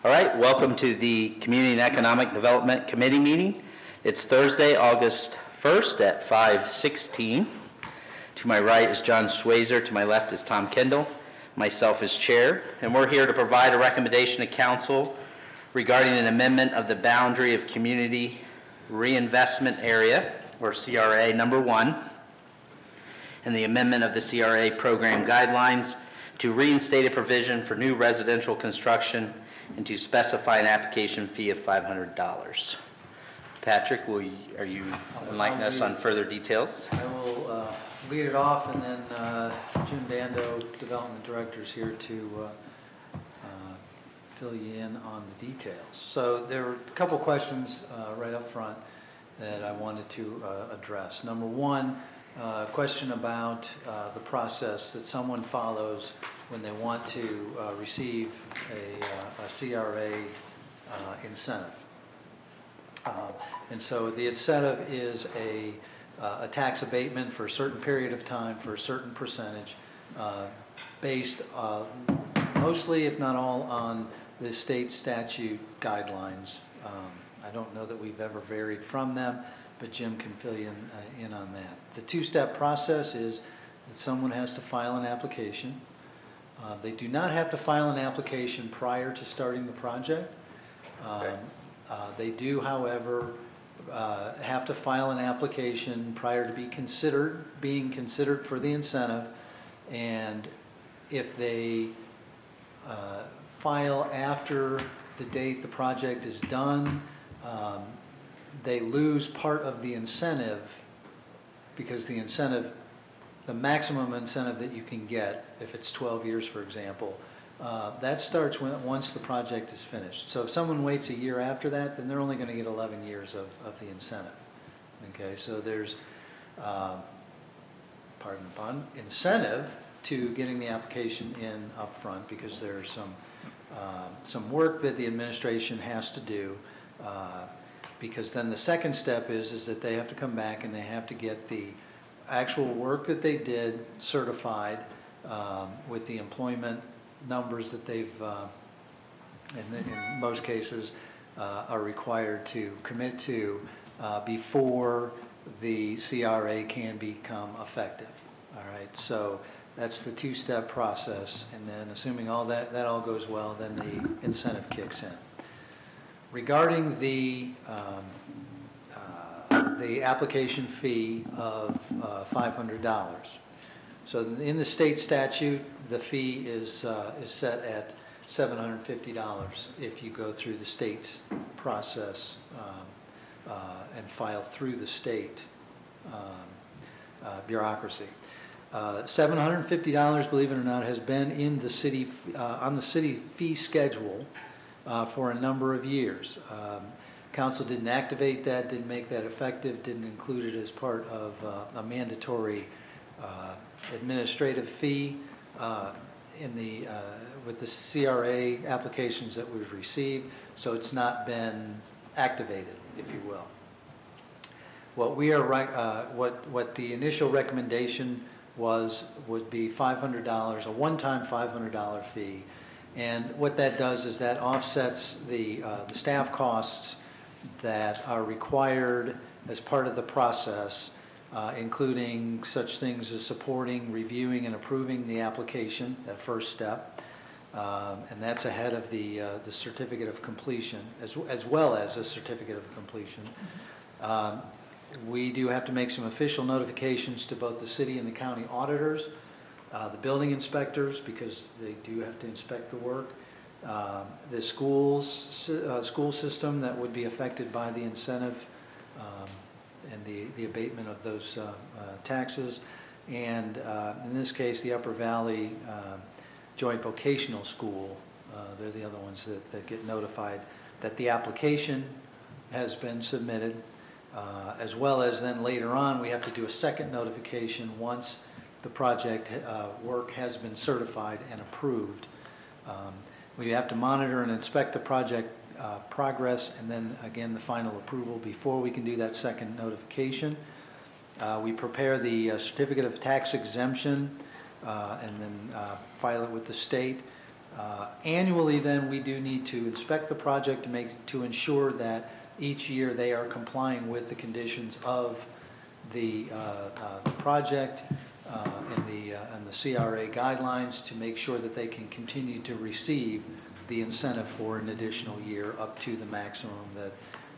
All right, welcome to the Community and Economic Development Committee meeting. It's Thursday, August 1st at 5:16. To my right is John Swayzer, to my left is Tom Kendall, myself as chair, and we're here to provide a recommendation to council regarding an amendment of the boundary of Community Reinvestment Area, or CRA number 1, and the amendment of the CRA program guidelines to reinstate a provision for new residential construction and to specify an application fee of $500. Patrick, are you enlightening us on further details? I will lead it off, and then Jim Dando, Development Director, is here to fill you in on the details. So there were a couple questions right up front that I wanted to address. Number one, question about the process that someone follows when they want to receive a CRA incentive. And so the incentive is a tax abatement for a certain period of time for a certain percentage based mostly, if not all, on the state statute guidelines. I don't know that we've ever varied from them, but Jim can fill you in on that. The two-step process is that someone has to file an application. They do not have to file an application prior to starting the project. They do, however, have to file an application prior to being considered for the incentive, and if they file after the date the project is done, they lose part of the incentive, because the maximum incentive that you can get, if it's 12 years, for example, that starts once the project is finished. So if someone waits a year after that, then they're only going to get 11 years of the incentive. Okay, so there's, pardon the pun, incentive to getting the application in up front, because there's some work that the administration has to do, because then the second step is that they have to come back and they have to get the actual work that they did certified with the employment numbers that they've, in most cases, are required to commit to before the CRA can become effective. All right, so that's the two-step process, and then assuming all that all goes well, then the incentive kicks in. Regarding the application fee of $500. So in the state statute, the fee is set at $750 if you go through the state's process and file through the state bureaucracy. $750, believe it or not, has been in the city on the city fee schedule for a number of years. Council didn't activate that, didn't make that effective, didn't include it as part of a mandatory administrative fee with the CRA applications that we've received, so it's not been activated, if you will. What the initial recommendation would be $500, a one-time $500 fee, and what that does is that offsets the staff costs that are required as part of the process, including such things as supporting, reviewing, and approving the application, that first step, and that's ahead of the certificate of completion, as well as a certificate of completion. We do have to make some official notifications to both the city and the county auditors, the building inspectors, because they do have to inspect the work, the school system that would be affected by the incentive and the abatement of those taxes, and in this case the Upper Valley Joint Vocational School. They're the other ones that get notified that the application has been submitted, as well as then later on we have to do a second notification once the project work has been certified and approved. We have to monitor and inspect the project progress, and then again the final approval before we can do that second notification. We prepare the certificate of tax exemption and then file it with the state. Annually, then, we do need to inspect the project to ensure that each year they are complying with the conditions of the project and the CRA guidelines to make sure that they can continue to receive the incentive for an additional year up to the maximum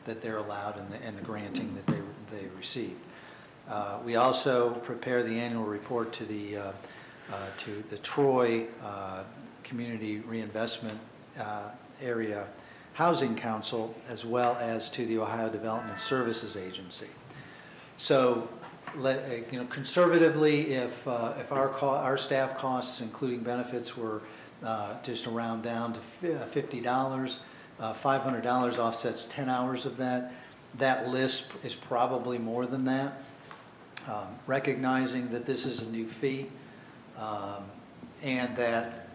that they're allowed and the granting that they receive. We also prepare the annual report to the Troy Community Reinvestment Area Housing Council, as well as to the Ohio Development Services Agency. So, conservatively, if our staff costs, including benefits, were just around down to $50, $500 offsets 10 hours of that. That list is probably more than that. Recognizing that this is a new fee, and that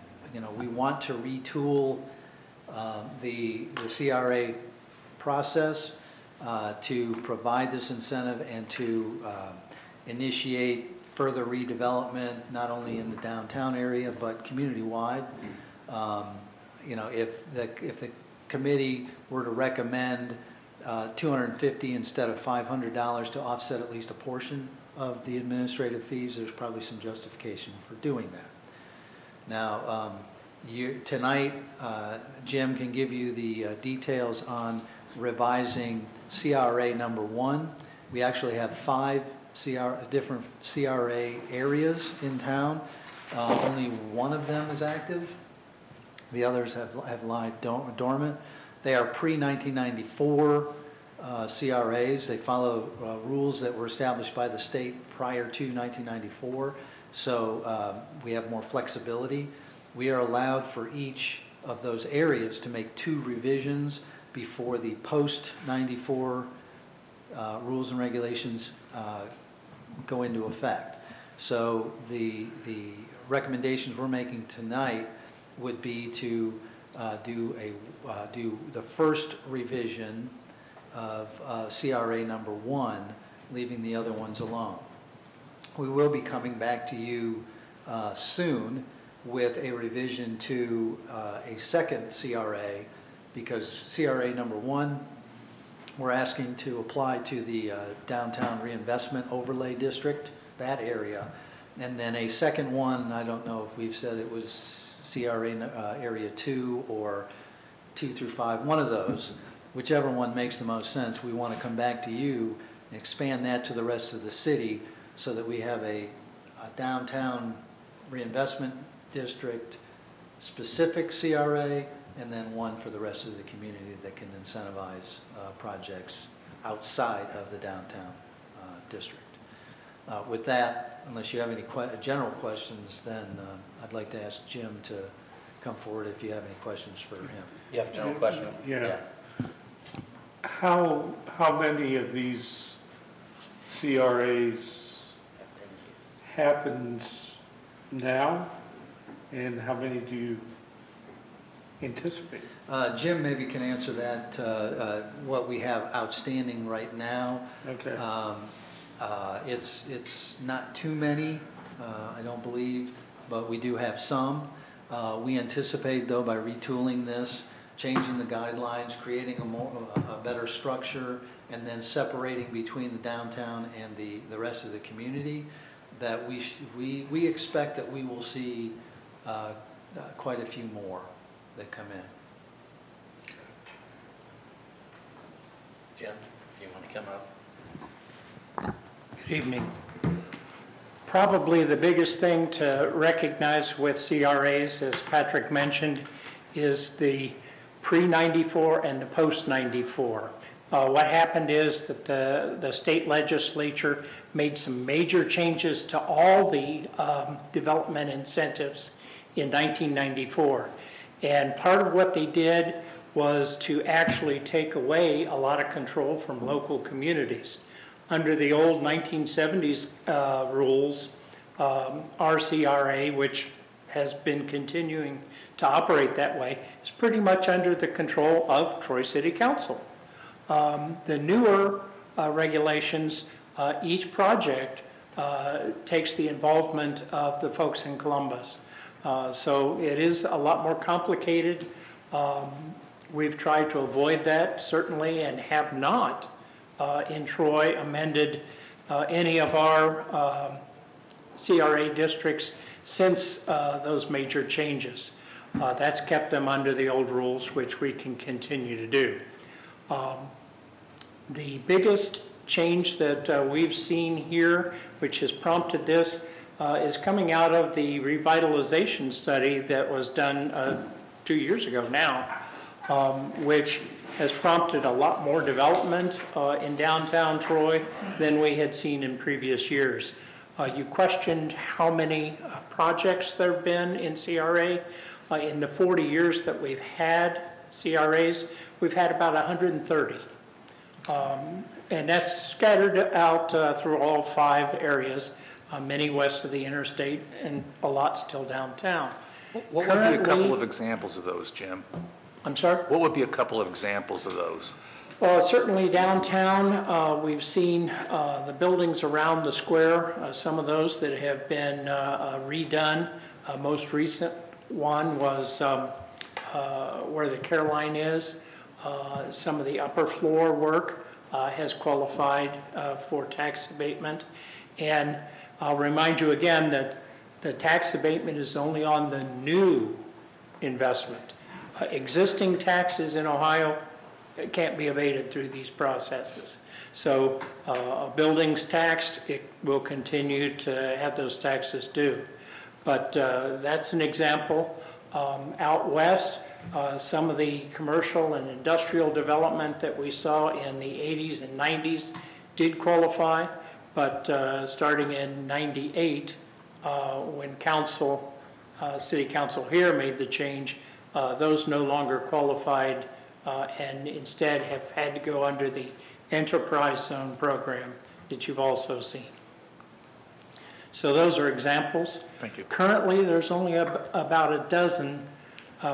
we want to retool the CRA process to provide this incentive and to initiate further redevelopment, not only in the downtown area but community-wide. If the committee were to recommend $250 instead of $500 to offset at least a portion of the administrative fees, there's probably some justification for doing that. Now, tonight, Jim can give you the details on revising CRA number 1. We actually have 5 different CRA areas in town. Only one of them is active. The others have lied dormant. They are pre-1994 CRAs. They follow rules that were established by the state prior to 1994. So we have more flexibility. We are allowed for each of those areas to make 2 revisions before the post-94 rules and regulations go into effect. So the recommendations we're making tonight would be to do the first revision of CRA number 1, leaving the other ones alone. We will be coming back to you soon with a revision to a second CRA, because CRA number 1, we're asking to apply to the Downtown Reinvestment Overlay District, that area. And then a second one, I don't know if we've said it was CRA Area 2 or 2 through 5, one of those. Whichever one makes the most sense, we want to come back to you and expand that to the rest of the city so that we have a downtown reinvestment district specific CRA, and then one for the rest of the community that can incentivize projects outside of the downtown district. With that, unless you have any general questions, then I'd like to ask Jim to come forward if you have any questions for him. You have a general question? Yeah. How many of these CRAs happens now, and how many do you anticipate? Jim maybe can answer that, what we have outstanding right now. Okay. It's not too many, I don't believe, but we do have some. We anticipate, though, by retooling this, changing the guidelines, creating a better structure, and then separating between the downtown and the rest of the community, that we expect that we will see quite a few more that come in. Jim, if you want to come up. Good evening. Probably the biggest thing to recognize with CRAs, as Patrick mentioned, is the pre-94 and the post-94. What happened is that the state legislature made some major changes to all the development incentives in 1994. And part of what they did was to actually take away a lot of control from local communities. Under the old 1970s rules, RCRA, which has been continuing to operate that way, is pretty much under the control of Troy City Council. The newer regulations, each project takes the involvement of the folks in Columbus. So it is a lot more complicated. We've tried to avoid that, certainly, and have not, in Troy, amended any of our CRA districts since those major changes. That's kept them under the old rules, which we can continue to do. The biggest change that we've seen here, which has prompted this, is coming out of the revitalization study that was done 2 years ago now, which has prompted a lot more development in downtown Troy than we had seen in previous years. You questioned how many projects there have been in CRA. In the 40 years that we've had CRAs, we've had about 130. And that's scattered out through all 5 areas, many west of the interstate and a lot still downtown. What would be a couple Currently- of examples of those, Jim? I'm sorry? What would be a couple of examples of those? Well, certainly downtown, we've seen the buildings around the square, some of those that have been redone. Most recent one was where the Caroline is. Some of the upper floor work has qualified for tax abatement. And I'll remind you again that the tax abatement is only on the new investment. Existing taxes in Ohio can't be abated through these processes. So a building's taxed, it will continue to have those taxes due. But that's an example. Out west, some of the commercial and industrial development that we saw in the 80s and 90s did qualify, but starting in 98, when city council here made the change, those no longer qualified and instead have had to go under the enterprise zone program that you've also seen. So those are examples. Thank you. Currently, there's only about a dozen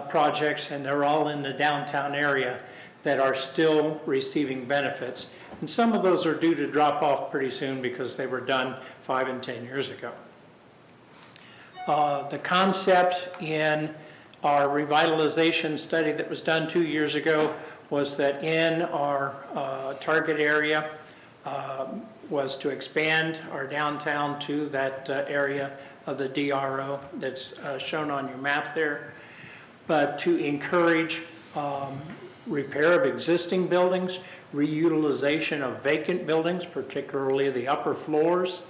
projects, and they're all in the downtown area, that are still receiving benefits. And some of those are due to drop off pretty soon because they were done 5 and 10 years ago. The concept in our revitalization study that was done 2 years ago was that in our target area was to expand our downtown to that area of the DRO that's shown on your map there, but to encourage repair of existing buildings, reutilization of vacant buildings, particularly the upper floors,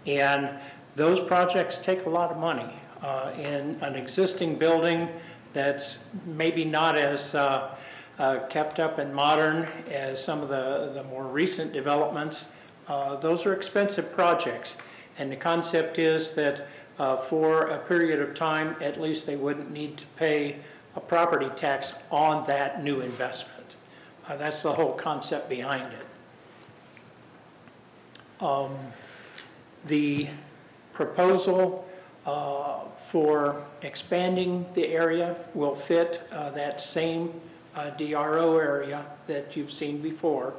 and those projects take a lot of money. In an existing building that's maybe not as kept up and modern as some of the more recent developments, those are expensive projects. And the concept is that for a period of time, at least they wouldn't need to pay a property tax on that new investment. That's the whole concept behind it. The proposal for expanding the area will fit that same DRO area that you've seen before.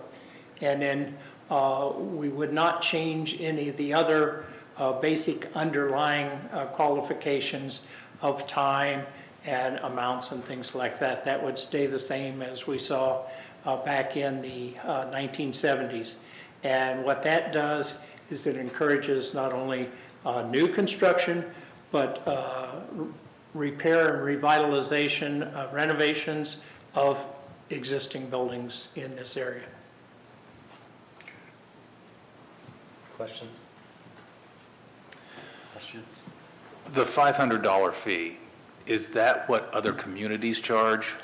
And then we would not change any of the other basic underlying qualifications of time and amounts and things like that. That would stay the same as we saw back in the 1970s. And what that does is it encourages not only new construction, but repair and revitalization, renovations of existing buildings in this area. Questions? Questions? The $500 fee, is that what other communities charge?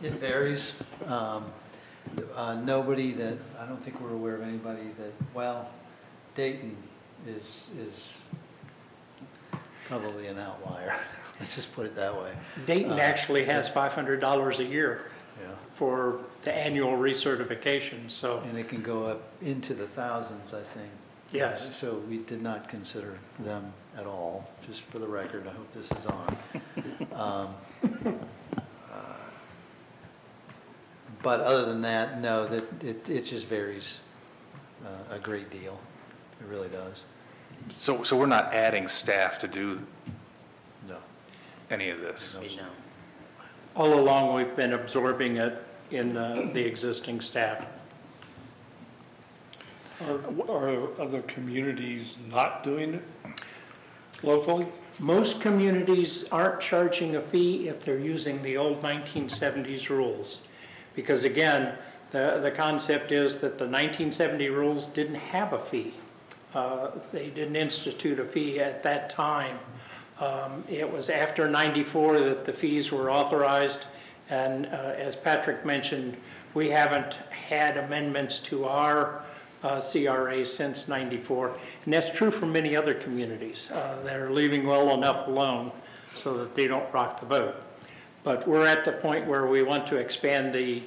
It varies. Nobody that, I don't think we're aware of anybody that, well, Dayton is probably an outlier. Let's just put it that way. Dayton actually has $500 a year Yeah. for the annual recertification, so And it can go up into the thousands, I think. Yes. So we did not consider them at all, just for the record. I hope this is on. But other than that, no, that it just varies a great deal. It really does. So we're not adding staff to do, No. any of this? You know. All along, we've been absorbing it in the existing staff. Are other communities not doing it locally? Most communities aren't charging a fee if they're using the old 1970s rules. Because again, the concept is that the 1970 rules didn't have a fee. They didn't institute a fee at that time. It was after 94 that the fees were authorized. And as Patrick mentioned, we haven't had amendments to our CRA since 94. And that's true for many other communities. They're leaving well enough alone so that they don't rock the boat. But we're at the point where we want to expand the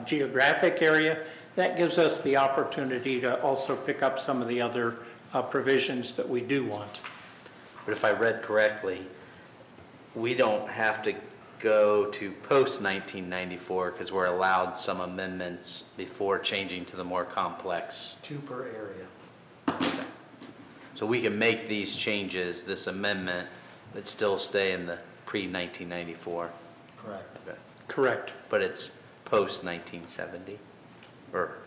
geographic area. That gives us the opportunity to also pick up some of the other provisions that we do want. But if I read correctly, we don't have to go to post-1994 because we're allowed some amendments before changing to the more complex. 2 per area. So we can make these changes, this amendment, but still stay in the pre-1994. Correct. Okay. Correct. But it's post-1970? Or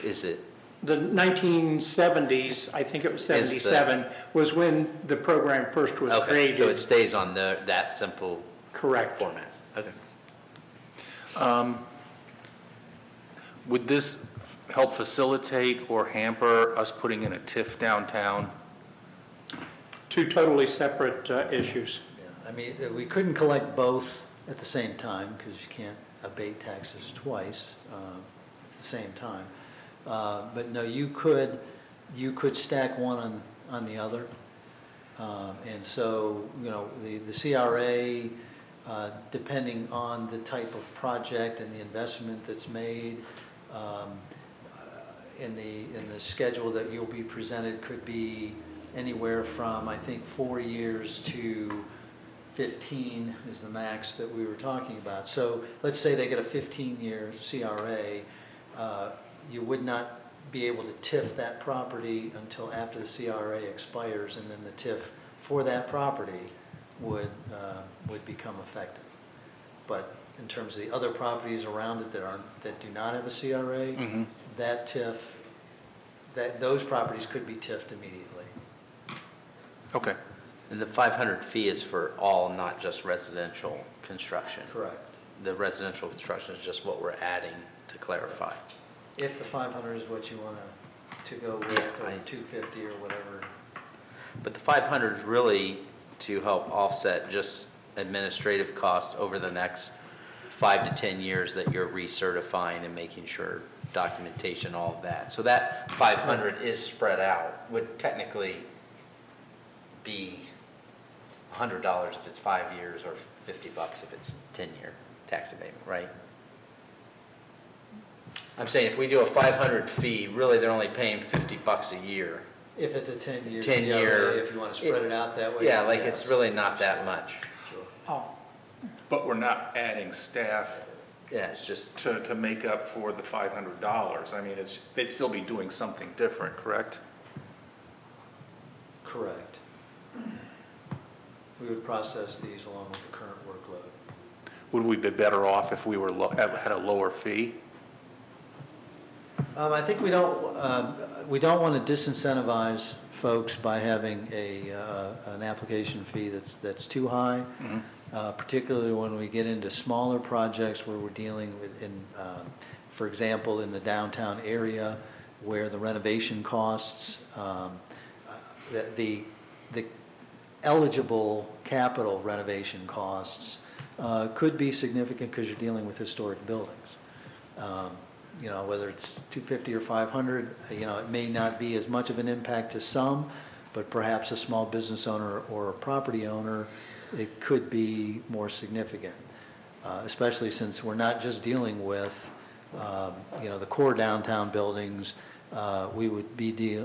is it? The 1970s, I think it was 77, was when the program first was Okay, created. so it stays on that simple Correct. format. Okay. Would this help facilitate or hamper us putting in a TIF downtown? 2 totally separate issues. Yeah, I mean, we couldn't collect both at the same time because you can't abate taxes twice at the same time. But no, you could stack one on the other. And so, you know, the CRA, depending on the type of project and the investment that's made, in the schedule that you'll be presented could be anywhere from, I think, 4 years to 15 is the max that we were talking about. So let's say they get a 15-year CRA, you would not be able to TIF that property until after the CRA expires, and then the TIF for that property would become effective. But in terms of the other properties around it that do not have a CRA, that TIF, those properties could be TIFed immediately. Okay. And the 500 fee is for all, not just residential construction. Correct. The residential construction is just what we're adding to clarify. If the 500 is what you want to go with, Yeah, or I- 250 or whatever. But the 500 is really to help offset just administrative cost over the next 5 to 10 years that you're recertifying and making sure documentation, all of that. So that 500 is spread out, would technically be $100 if it's 5 years or $50 if it's 10-year tax abatement, right? I'm saying if we do a 500 fee, really they're only paying $50 a year. If it's a 10-year 10-year, CRA, if you want to spread it out that way. Yeah, like it's yes. really not that much. Sure. Oh, But we're not adding staff Yeah, it's just, to make up for the $500. I mean, they'd still be doing something different, correct? Correct. We would process these along with the current workload. Would we be better off if we were had a lower fee? I think we don't want to disincentivize folks by having an application fee that's too high, particularly when we get into smaller projects where we're dealing with, for example, in the downtown area where the renovation costs, the eligible capital renovation costs could be significant because you're dealing with historic buildings. You know, whether it's 250 or 500, you know, it may not be as much of an impact to some, but perhaps a small business owner or a property owner, it could be more significant, especially since we're not just dealing with, you know, the core downtown buildings. We would be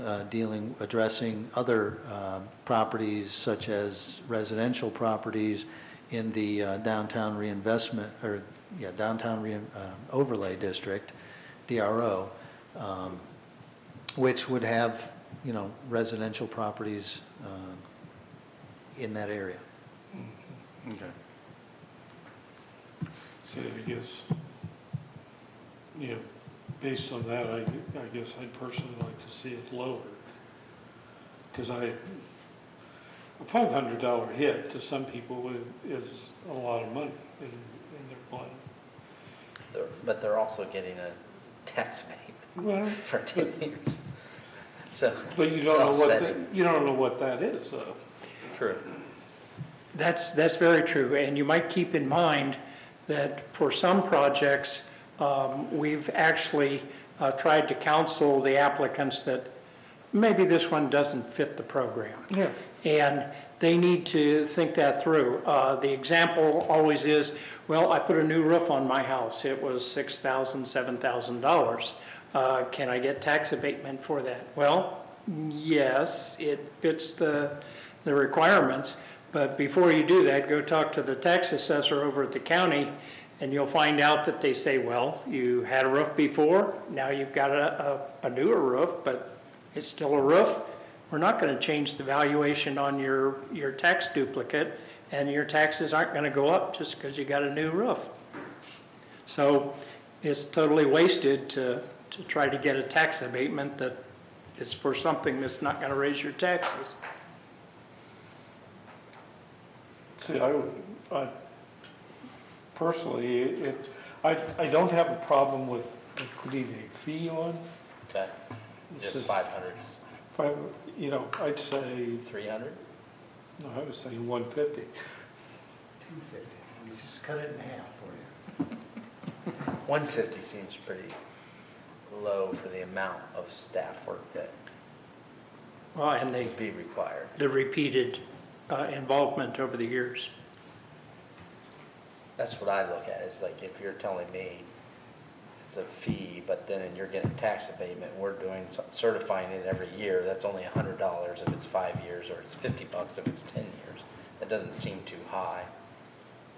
addressing other properties such as residential properties in the downtown reinvestment, or downtown overlay district, DRO, which would have, you know, residential properties in that area. Okay. See, I guess, based on that, I guess I'd personally like to see it lowered. Because a $500 hit to some people is a lot of money in their plan. But they're also getting a tax abatement Well, for 10 years. So. but you don't know what, offsetting. you don't know what that is, though. True. That's very true, and you might keep in mind that for some projects, we've actually tried to counsel the applicants that maybe this one doesn't fit the program. Yeah. And they need to think that through. The example always is, well, I put a new roof on my house. It was $6,000, $7,000. Can I get tax abatement for that? Well, yes, it fits the requirements. But before you do that, go talk to the tax assessor over at the county, and you'll find out that they say, well, you had a roof before, now you've got a newer roof, but it's still a roof. We're not going to change the valuation on your tax duplicate, and your taxes aren't going to go up just because you got a new roof. So it's totally wasted to try to get a tax abatement that is for something that's not going to raise your taxes. See, I personally, I don't have a problem with putting a fee on. Okay. It's Just just 500s, I'd say, 300? no, I was saying 150. 250, we just cut it in half for you. 150 seems pretty low for the amount of staff work that Well, and would be required. the repeated involvement over the years. That's what I look at. It's like if you're telling me it's a fee, but then you're getting tax abatement, we're doing certifying it every year. That's only $100 if it's 5 years, or it's $50 if it's 10 years. That doesn't seem too high,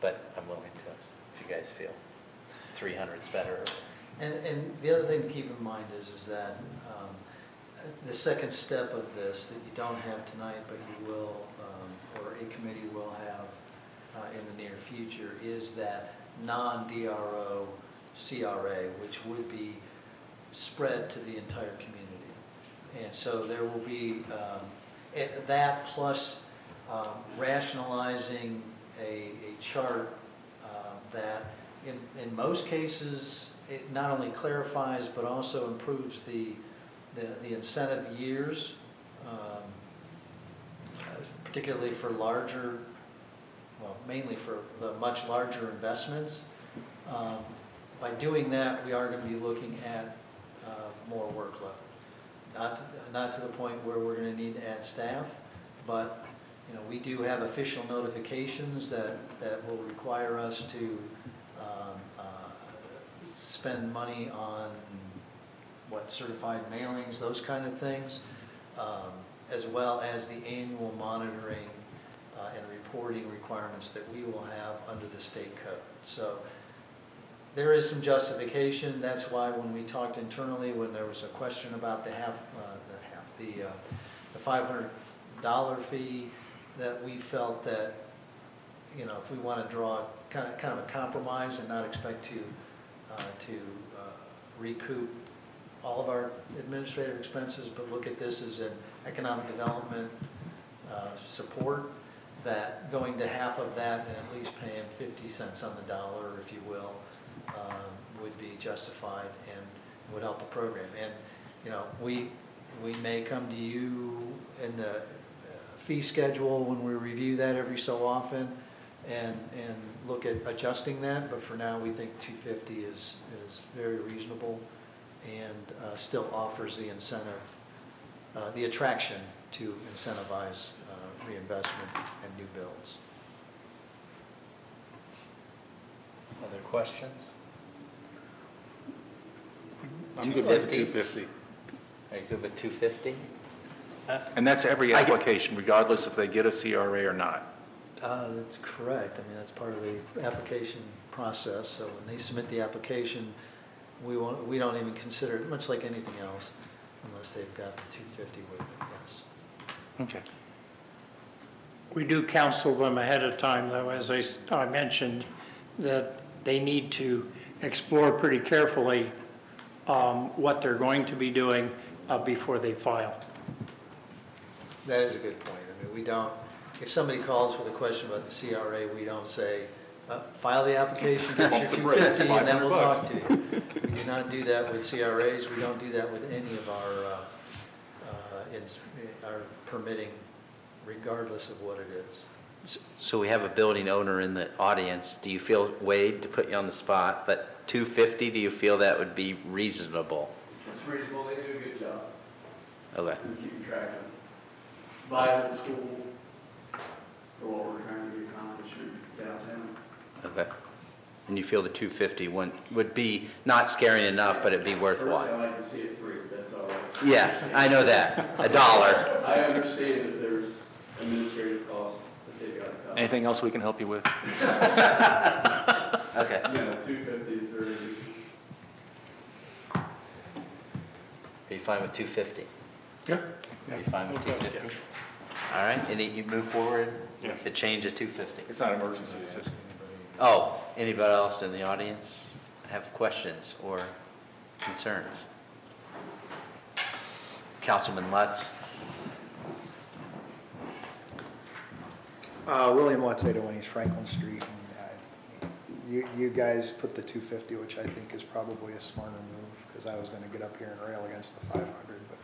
but I'm willing to, if you guys feel 300 is better. And the other thing to keep in mind is that the second step of this that you don't have tonight, but you will, or a committee will have in the near future, is that non-DRO CRA, which would be spread to the entire community. And so there will be that plus rationalizing a chart that in most cases, it not only clarifies but also improves the incentive years, particularly for larger, well, mainly for the much larger investments. By doing that, we are going to be looking at more workload. Not to the point where we're going to need to add staff, but we do have official notifications that will require us to spend money on certified mailings, those kind of things, as well as the annual monitoring and reporting requirements that we will have under the state code. So there is some justification. That's why when we talked internally, when there was a question about the $500 fee, that we felt that if we want to draw kind of a compromise and not expect to recoup all of our administrative expenses, but look at this as an economic development support, that going to half of that and at least paying 50 cents on the dollar, if you will, would be justified and would help the program. And we may come to you in the fee schedule when we review that every so often and look at adjusting that, but for now we think 250 is very reasonable and still offers the incentive, the attraction to incentivize reinvestment and new builds. Other questions? I'm good with 250? 250. Are you good with 250? And that's every application, regardless if they get a CRA or not. That's correct. I mean, that's part of the application process. So when they submit the application, we don't even consider it much like anything else unless they've got the 250 with it, yes. Okay. We do counsel them ahead of time, though, as I mentioned, that they need to explore pretty carefully what they're going to be doing before they file. That is a good point. I mean, we don't, if somebody calls with a question about the CRA, we don't say, file the application, get your 250, and then we'll talk to you. We do not do that with CRAs. We don't do that with any of our permitting, regardless of what it is. So we have a building owner in the audience. Do you feel, Wade, to put you on the spot, but 250, do you feel that would be reasonable? It's reasonable, they do a good job Okay. in keeping track of viable tool for what we're trying to accomplish in downtown. Okay. And you feel the 250 would be not scary enough, but it'd be worthwhile? Personally, I like to see it free, that's all. Yeah, I know that. $1. I understand that there's administrative costs that they've got to cover. Anything else we can help you with? Okay. Yeah, 250 is very reasonable. Are you fine with 250? Yeah. Are you fine with 250? All right, you move forward with the change of 250? It's not an emergency, it's just. Oh, anybody else in the audience have questions or concerns? Councilman Lutz? William Lutz, 801 East Franklin Street. And, you guys put the 250, which I think is probably a smarter move, because I was going to get up here and rail against the 500, but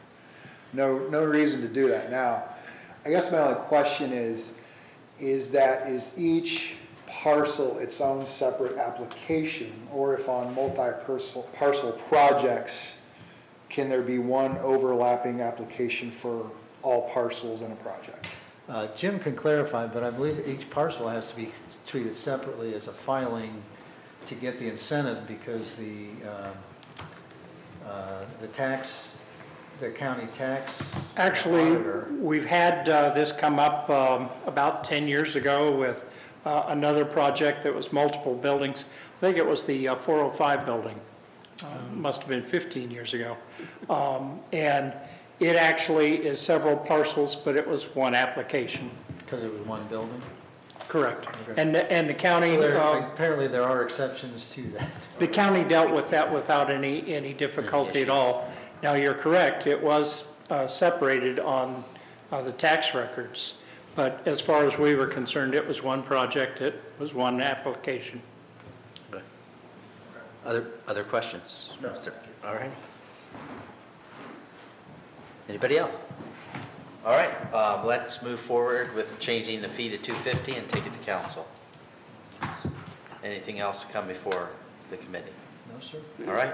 no reason to do that now. I guess my only question is each parcel its own separate application, or if on multi-parcel projects, can there be one overlapping application for all parcels in a project? Jim can clarify, but I believe each parcel has to be treated separately as a filing to get the incentive, because the county tax Actually, auditor. we've had this come up about 10 years ago with another project that was multiple buildings. I think it was the 405 building. Must have been 15 years ago. And it actually is several parcels, but it was one application. Because it was one building? Correct. Okay. And the county, Apparently there are exceptions to that. the county dealt with that without any difficulty at all. Now, you're correct, it was separated on the tax records, but as far as we were concerned, it was one project, it was one application. Other questions? No. All right. Anybody else? All right, let's move forward with changing the fee to 250 and take it to council. Anything else to come before the committee? No, sir. All right.